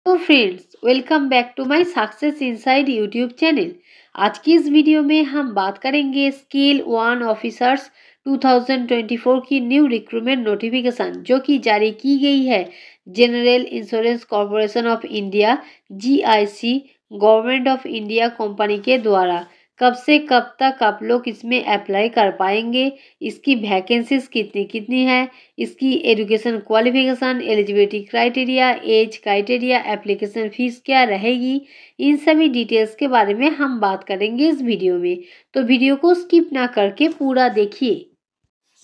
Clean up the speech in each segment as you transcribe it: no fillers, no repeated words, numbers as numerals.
तो friends, welcome back to my success inside YouTube channel. आज की इस वीडियो में हम बात करेंगे स्केल 1 ऑफिसर्स 2024 की न्यू रिक्रूटमेंट नोटिफिकेशन जो कि जारी की गई है general insurance corporation of India GIC government of India company के द्वारा। कब से कब तक आप लोग इसमें अप्लाई कर पाएंगे, इसकी वैकेंसीज कितनी कितनी है, इसकी education qualification, eligibility criteria, age criteria, application fees क्या रहेगी, इन सभी डिटेल्स के बारे में हम बात करेंगे इस वीडियो में। तो वीडियो को स्किप ना करके पूरा देखिए।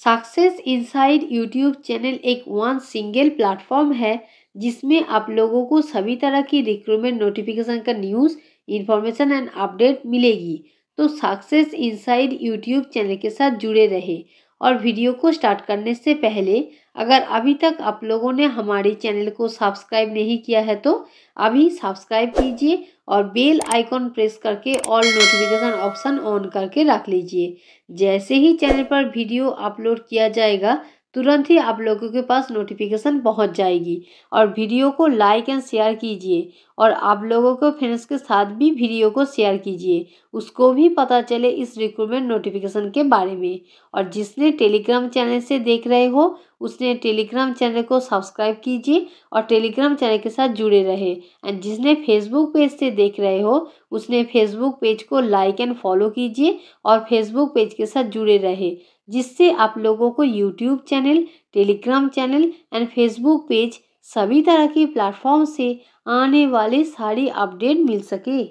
सक्सेस इनसाइड यूट्यूब चैनल एक वन सिंगल प्लेटफॉर्म है जिसमें आप लोगों को सभी तरह की रिक्रूटमेंट नोटिफिकेशन का न्यूज़, इंफॉर्मेशन एंड अपडेट मिलेगी। तो सक्सेस इनसाइड यूट्यूब चैनल के साथ जुड़े रहे। और वीडियो को स्टार्ट करने से पहले अगर अभी तक आप लोगों ने हमारे चैनल को सब्सक्राइब नहीं किया है तो अभी सब्सक्राइब कीजिए और बेल आइकॉन प्रेस करके ऑल नोटिफिकेशन ऑप्शन ऑन करके रख लीजिए। जैसे ही चैनल पर वीडियो अपलोड किया जाएगा तुरंत ही आप लोगों के पास नोटिफिकेशन पहुंच जाएगी। और वीडियो को लाइक एंड शेयर कीजिए और आप लोगों को फ्रेंड्स के साथ भी वीडियो को शेयर कीजिए, उसको भी पता चले इस रिक्रूटमेंट नोटिफिकेशन के बारे में। और जिसने टेलीग्राम चैनल से देख रहे हो उसने टेलीग्राम चैनल को सब्सक्राइब कीजिए और टेलीग्राम चैनल के साथ जुड़े रहे। एंड जिसने फेसबुक पेज से देख रहे हो उसने फेसबुक पेज को लाइक एंड फॉलो कीजिए और फेसबुक पेज के साथ जुड़े रहे, जिससे आप लोगों को YouTube channel, Telegram channel and Facebook page सभी तरह की प्लेटफॉर्म से आने वाली सारी अपडेट मिल सके।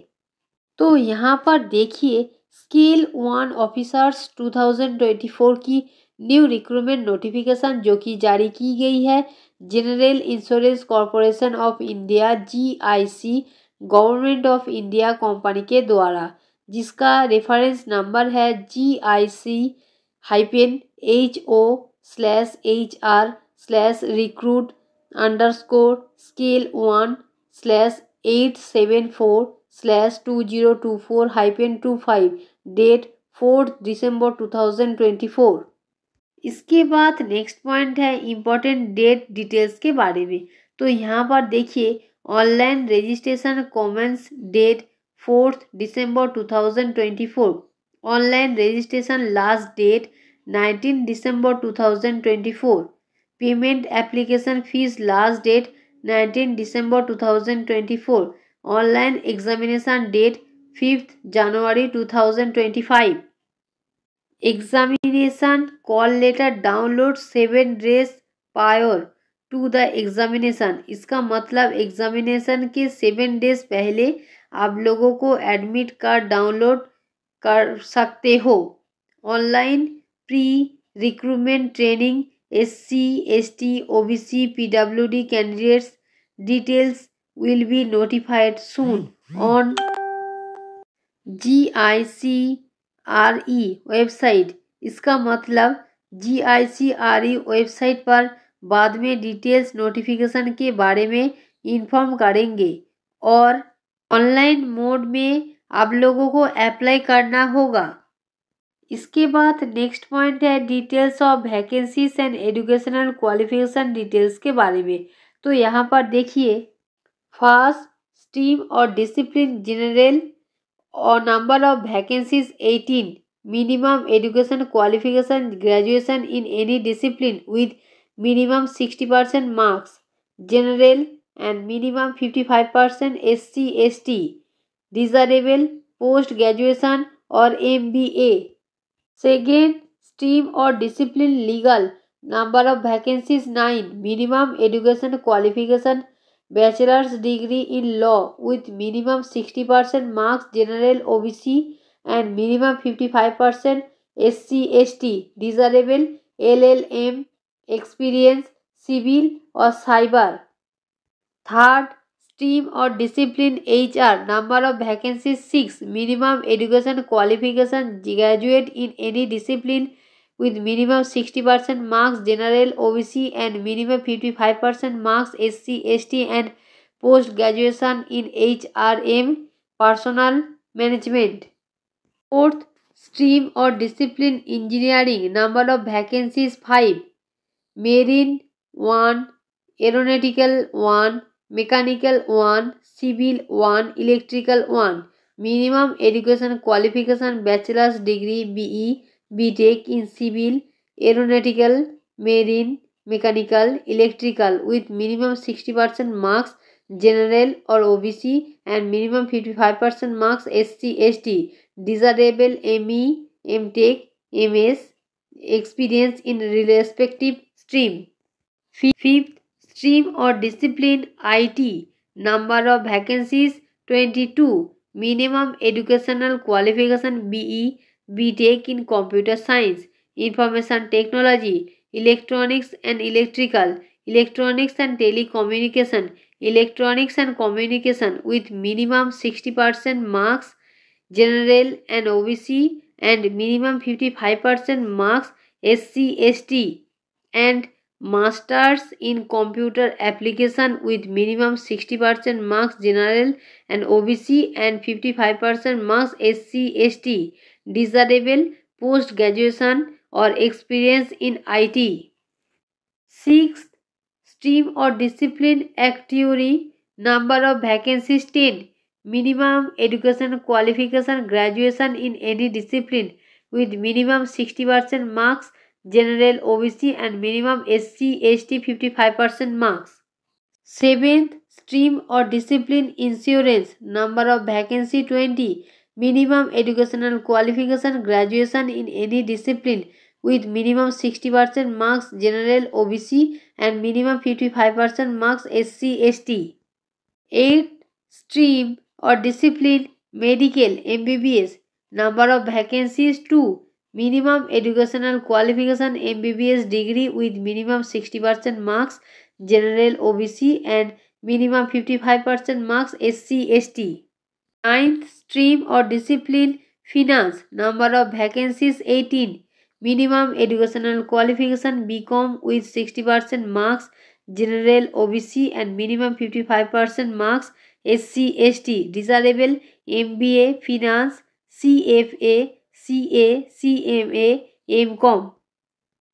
तो यहाँ पर देखिए स्केल 1 ऑफिसर्स 2024 की न्यू रिक्रूटमेंट नोटिफिकेशन जो कि जारी की गई है general insurance corporation of India GIC government of India company के द्वारा, जिसका रेफरेंस नंबर है GIC-HR/recruit_score/874/2024-25 डेट 4 दिसंबर 2024। इसके बाद नेक्स्ट पॉइंट है इम्पोर्टेंट डेट डिटेल्स के बारे में। तो यहाँ पर देखिए online registration commence date 4 December 2024। Online registration last date 19 December 2024। Payment application fee last date 19 December 2024। Online examination date 5 January 2025। Examination call letter download 7 days prior to the examination. इसका मतलब examination के 7 डेज पहले आप लोगों को admit card download कर सकते हो। Online pre recruitment training SC ST OBC PWD candidates details will be notified soon on GICRE website. इसका मतलब GICRE वेबसाइट पर बाद में डिटेल्स नोटिफिकेशन के बारे में इन्फॉर्म करेंगे और ऑनलाइन मोड में आप लोगों को अप्लाई करना होगा। इसके बाद नेक्स्ट पॉइंट है details of vacancies and educational qualification details के बारे में। तो यहाँ पर देखिए फर्स्ट स्ट्रीम और डिसिप्लिन जनरल और number of vacancies 18। Minimum education qualification graduation in any discipline with minimum 60% marks general and minimum 55% SC ST desirable post graduation और MBA। सेकेंड स्ट्रीम और discipline legal number of vacancies 9। Minimum education qualification bachelor's degree in law with minimum 60% marks general OBC and minimum 55% SC ST desirable LLM experience civil or cyber। Third stream और discipline HR number of vacancies 6। Minimum education qualification graduate in any discipline with minimum 60% marks general OBC and minimum 55% marks SC ST and post graduation in HRM personnel management। Fourth stream और discipline engineering number of vacancies 5। Marine 1, aeronautical 1, mechanical 1, civil 1, electrical 1. Minimum education qualification bachelor's degree BE, BTech in civil, aeronautical, marine, mechanical, electrical with minimum 60% marks general or OBC and minimum 55% marks SC, ST. Desirable ME, MTech, MS experience in respective stream. Fifth stream or discipline IT. Number of vacancies 22. Minimum educational qualification BE, BTech in computer science, information technology, electronics and electrical, electronics and telecommunication, electronics and communication with minimum 60% marks general and OBC and minimum 55% marks SC, ST and Masters in Computer Application with minimum 60% marks general and OBC and 55% marks SC, ST. Desirable post graduation or experience in IT. Sixth stream or discipline actuary. Number of vacancies 10. Minimum education qualification graduation in any discipline with minimum 60% marks general OBC and minimum SC, ST 55% marks. Seventh stream or discipline insurance. Number of vacancy 20. Minimum educational qualification graduation in any discipline with minimum 60% marks general OBC and minimum 55% marks SC, ST. 8th stream or discipline medical MBBS. Number of vacancies 2. Minimum educational qualification MBBS degree with minimum 60% marks general OBC and minimum 55% marks SC, ST. 9th stream or discipline finance. Number of vacancies 18. Minimum educational qualification BCom with 60% marks general OBC and minimum 55% marks SC, ST. Desirable MBA finance CFA CA CMA MCom.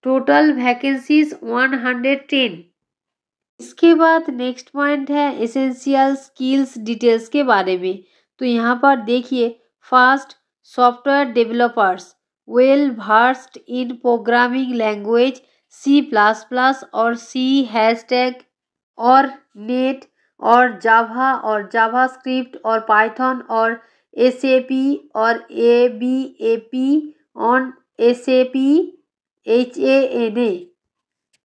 Total vacancies 110। इसके बाद next point है essential skills details के बारे में। तो यहाँ पर देखिए, first software developers well versed in programming language C++ और C#, और नेट और जावा और जावास्क्रिप्ट और पाइथन और SAP और ABAP on SAP HANA।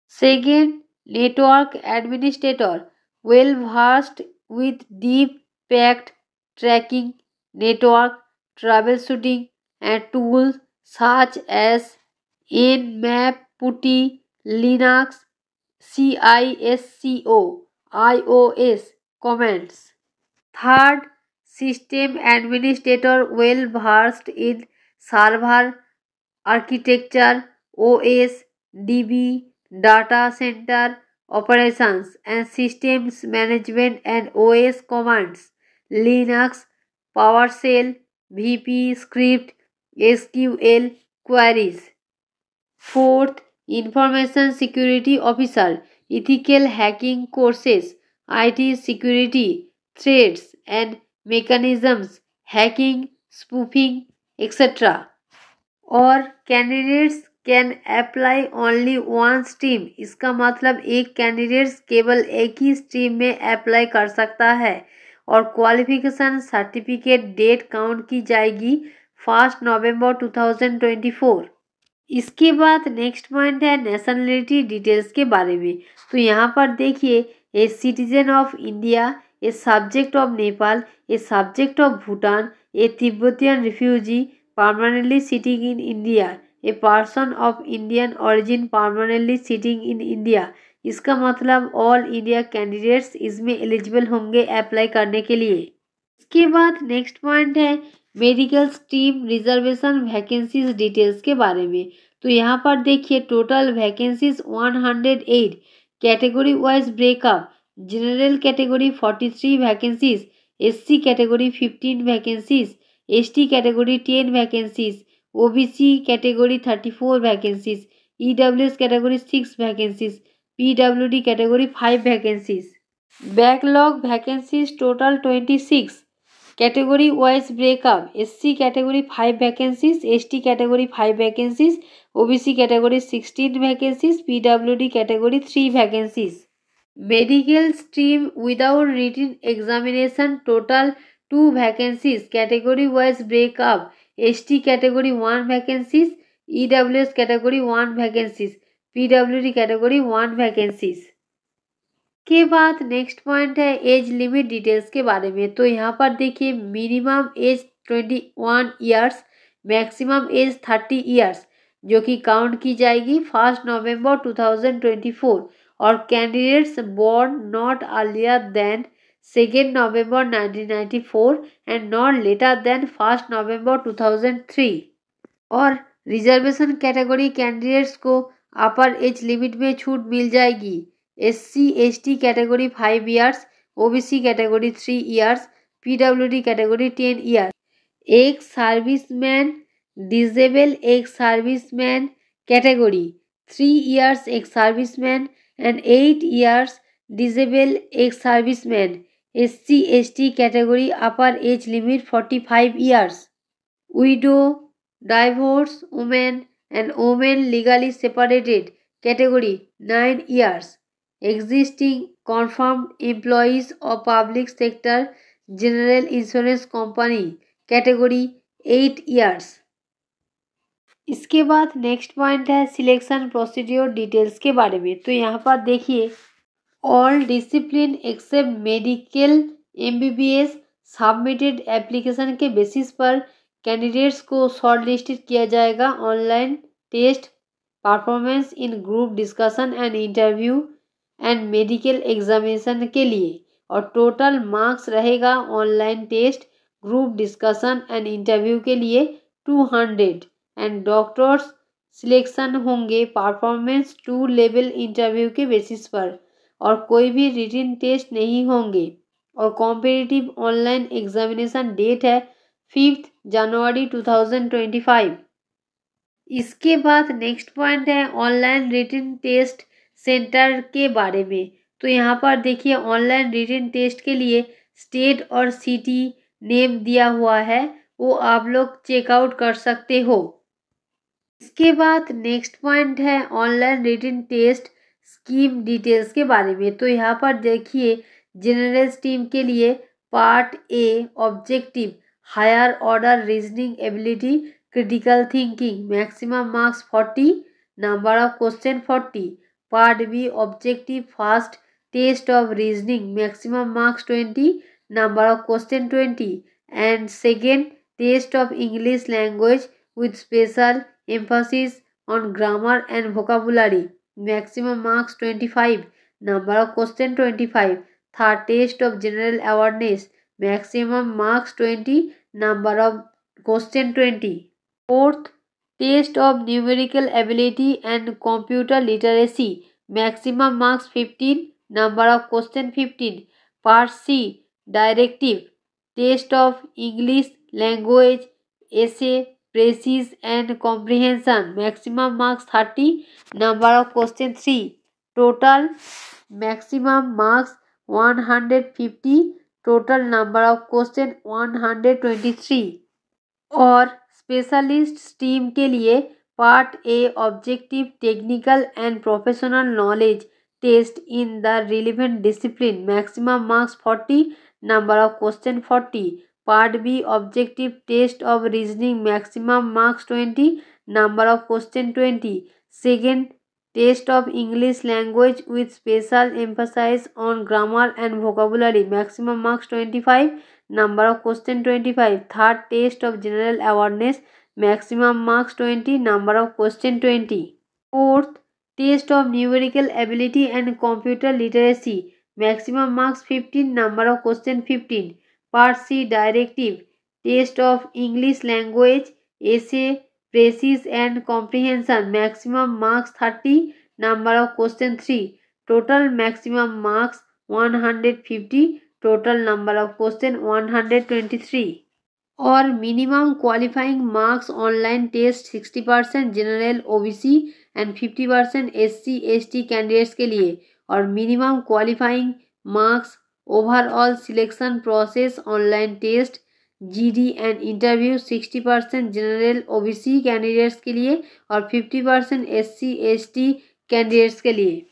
Second, network administrator well versed with deep packet tracking, network troubleshooting and tools such as Nmap, PuTTY, Linux, CISCO, iOS commands. Third, system administrator well versed in server architecture, OS, DB, data center operations and systems management and OS commands, Linux, PowerShell, VP script, SQL queries. Fourth, information security officer, ethical hacking courses, IT security, threats and mechanisms, hacking, spoofing, etc. और candidates can apply only one stream. इसका मतलब एक candidates केवल एक ही stream में apply कर सकता है और क्वालिफिकेशन सर्टिफिकेट डेट काउंट की जाएगी 1 नवंबर 2024। इसके बाद नेक्स्ट पॉइंट है नेशनलिटी डिटेल्स के बारे में। तो यहाँ पर देखिए, a citizen of India, a subject of Nepal, a subject of Bhutan, A Tibetan refugee permanently sitting in India, a person of Indian origin permanently sitting in India। इसका मतलब ऑल इंडिया कैंडिडेट्स इसमें एलिजिबल होंगे अप्लाई करने के लिए। इसके बाद next point है medical stream reservation vacancies details के बारे में। तो यहाँ पर देखिए, total vacancies 108, category wise breakup. General category 43 vacancies, SC category 15 vacancies, ST category 10 vacancies, OBC category 34 vacancies, EWS category 6 vacancies, PWD category 5 vacancies. Backlog vacancies total 26, category wise breakup, SC category 5 vacancies, ST category 5 vacancies, OBC category 16 vacancies, PWD category 3 vacancies. Medical stream without written examination total 2 vacancies, category wise breakup, ST category 1 vacancies, EWS category 1 vacancies, PWD category 1 vacancies. के बाद next point है age limit details के बारे में। तो यहाँ पर देखिए minimum age 21 years, maximum age 30 years जो कि काउंट की जाएगी 1 नवंबर 2024 और candidates born not earlier than 2 November 1994 and not later than 1 November 2003। और रिजर्वेशन कैटेगरी कैंडिडेट्स को अपर एज लिमिट में छूट मिल जाएगी। SC ST category 5 years, OBC category 3 years, PWD category 10 years. एक सर्विसमैन डिसेबल एक सर्विसमैन कैटेगरी 3 ईयर्स एक serviceman and 8 years disable एक serviceman. SC ST category upper age limit 45 years. Window, divorced women and women legally separated category 9 years. Existing confirmed employees of public sector general insurance company category 8 years. इसके बाद next point है selection procedure details के बारे में। तो यहाँ पर देखिए all discipline except medical MBBS submitted application के बेसिस पर कैंडिडेट्स को शॉर्ट लिस्टेड किया जाएगा online test, performance in group discussion and interview and medical examination के लिए। और टोटल मार्क्स रहेगा online test, group discussion and interview के लिए 200 एंड डॉक्टर्स सिलेक्शन होंगे परफॉर्मेंस 2 लेवल इंटरव्यू के बेसिस पर और कोई भी रिटन टेस्ट नहीं होंगे। और कॉम्पिटिटिव ऑनलाइन एग्जामिनेशन डेट है 5 जनवरी 2025। इसके बाद नेक्स्ट पॉइंट है ऑनलाइन रिटन टेस्ट सेंटर के बारे में। तो यहाँ पर देखिए ऑनलाइन रिटन टेस्ट के लिए स्टेट और सिटी नेम दिया हुआ है, वो आप लोग चेकआउट कर सकते हो। इसके बाद नेक्स्ट पॉइंट है online written test scheme details के बारे में। तो यहाँ पर देखिए जनरल स्ट्रीम के लिए part A objective higher order reasoning ability critical thinking maximum marks 40, number of question 40। Part B objective first test of reasoning maximum marks 20, number of question 20 and second test of English language with special emphasis on grammar and vocabulary maximum marks 25, number of question 25. Third test of general awareness maximum marks 20, number of question 20. Fourth test of numerical ability and computer literacy maximum marks 15, number of question 15. Part C directive test of English language essay precision and comprehension maximum marks 30, number of question 3. Total maximum marks 150, total number of question 123. और specialist stream के लिए part A objective technical and professional knowledge test in the relevant discipline maximum marks 40, number of question 40. Part B objective test of reasoning maximum marks 20, number of question 20. Second test of English language with special emphasise on grammar and vocabulary maximum marks 25, number of question 25. Third test of general awareness maximum marks 20, number of question 20. Fourth test of numerical ability and computer literacy maximum marks 15, number of question 15. Part C directive test of English language essay precision and comprehension maximum marks 30, number of question 3. Total maximum marks 150, total number of question 123. और minimum qualifying marks online test 60% general OBC and 50% SC ST candidates के लिए। और minimum qualifying marks, overall selection process, online test, GD and interview 60% general OBC candidates के लिए और 50% SC ST candidates के लिए।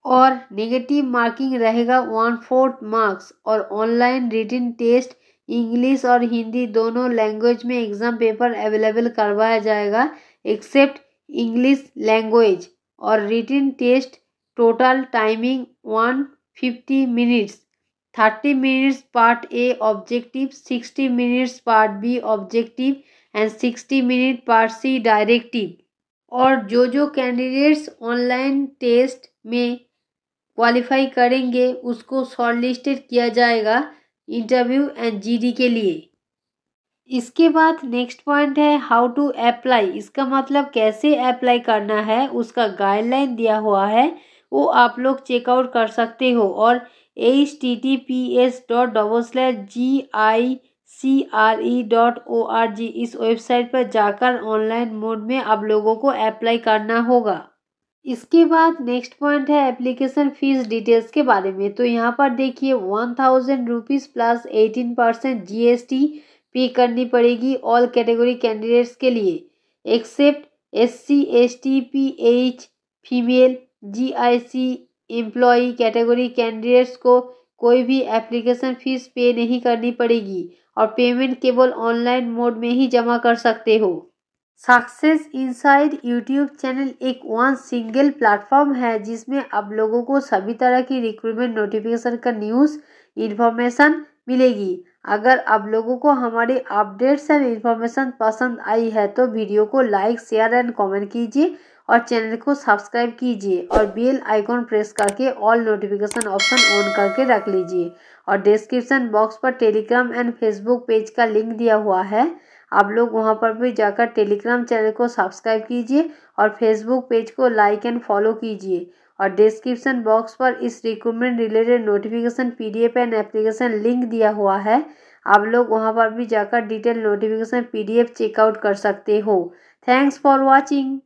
और नेगेटिव मार्किंग रहेगा 1/4 मार्क्स और ऑनलाइन रिटन टेस्ट इंग्लिश और हिंदी दोनों लैंग्वेज में एग्ज़ाम पेपर अवेलेबल करवाया जाएगा एक्सेप्ट इंग्लिश लैंग्वेज। और written test total timing 150 minutes, 30 minutes part A objective, 60 minutes part B objective and 60 minute part C directive. और जो कैंडिडेट्स ऑनलाइन टेस्ट में qualify करेंगे उसको शॉर्टलिस्टेड किया जाएगा इंटरव्यू एंड जीडी के लिए। इसके बाद नेक्स्ट पॉइंट है हाउ टू अप्लाई। इसका मतलब कैसे अप्लाई करना है उसका गाइडलाइन दिया हुआ है, वो आप लोग चेकआउट कर सकते हो। और https://gicre.org इस वेबसाइट पर जाकर ऑनलाइन मोड में आप लोगों को अप्लाई करना होगा। इसके बाद नेक्स्ट पॉइंट है एप्लीकेशन फीस डिटेल्स के बारे में। तो यहाँ पर देखिए 1000 रुपीज़ प्लस 18% जीएसटी पे करनी पड़ेगी ऑल कैटेगरी कैंडिडेट्स के लिए except SC ST PH female GIC employee category candidates को कोई भी एप्लीकेशन फीस पे नहीं करनी पड़ेगी और पेमेंट केवल ऑनलाइन मोड में ही जमा कर सकते हो। सक्सेस इनसाइड यूट्यूब चैनल एक वन सिंगल प्लेटफॉर्म है जिसमें आप लोगों को सभी तरह की रिक्रूटमेंट नोटिफिकेशन का न्यूज़ इन्फॉर्मेशन मिलेगी। अगर आप लोगों को हमारे अपडेट्स एंड इन्फॉर्मेशन पसंद आई है तो वीडियो को लाइक शेयर एंड कमेंट कीजिए और चैनल को सब्सक्राइब कीजिए और बेल आइकॉन प्रेस करके ऑल नोटिफिकेशन ऑप्शन ऑन करके रख लीजिए। और डिस्क्रिप्शन बॉक्स पर टेलीग्राम एंड फेसबुक पेज का लिंक दिया हुआ है, आप लोग वहां पर भी जाकर टेलीग्राम चैनल को सब्सक्राइब कीजिए और फेसबुक पेज को लाइक एंड फॉलो कीजिए। और डिस्क्रिप्शन बॉक्स पर इस recruitment related notification PDF and application link दिया हुआ है, आप लोग वहां पर भी जाकर डिटेल नोटिफिकेशन पीडीएफ चेकआउट कर सकते हो। Thanks for watching.